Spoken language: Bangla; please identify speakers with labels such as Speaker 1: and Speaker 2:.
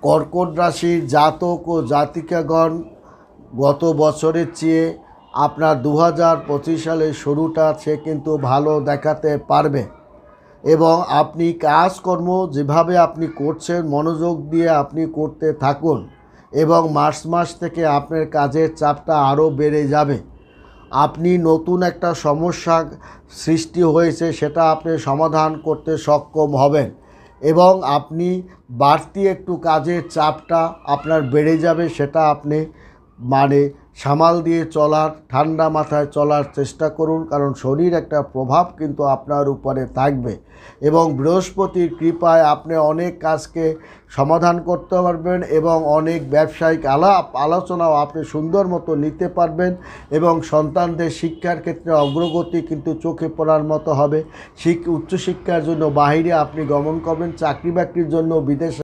Speaker 1: কর্কট রাশির জাতক ও জাতিকাগণ গত বছরের চেয়ে আপনার 2025 সালের শুরুটা সে কিন্তু ভালো দেখাতে পারবে এবং আপনি কাজকর্ম যেভাবে আপনি করছেন মনোযোগ দিয়ে আপনি করতে থাকুন এবং মার্চ মাস থেকে আপনার কাজের চাপটা আরও বেড়ে যাবে। আপনি নতুন একটা সমস্যা সৃষ্টি হয়েছে সেটা আপনি সমাধান করতে সক্ষম হবেন এবং আপনি বাড়তি একটু কাজের চাপটা আপনার বেড়ে যাবে, সেটা আপনি সামাল দিয়ে চলার, ঠান্ডা মাথায় চলার চেষ্টা করুন, কারণ শরীর একটা প্রভাব কিন্তু আপনার উপরে থাকবে এবং বৃহস্পতির কৃপায় আপনি অনেক কাজকে সমাধান করতে পারবেন এবং অনেক ব্যবসায়িক আলোচনাও আপনি সুন্দর মতো নিতে পারবেন এবং সন্তানদের শিক্ষার ক্ষেত্রে অগ্রগতি কিন্তু চোখে পড়ার মতো হবে। উচ্চশিক্ষার জন্য বাইরে আপনি গমন করবেন, চাকরি বাকরির জন্য বিদেশে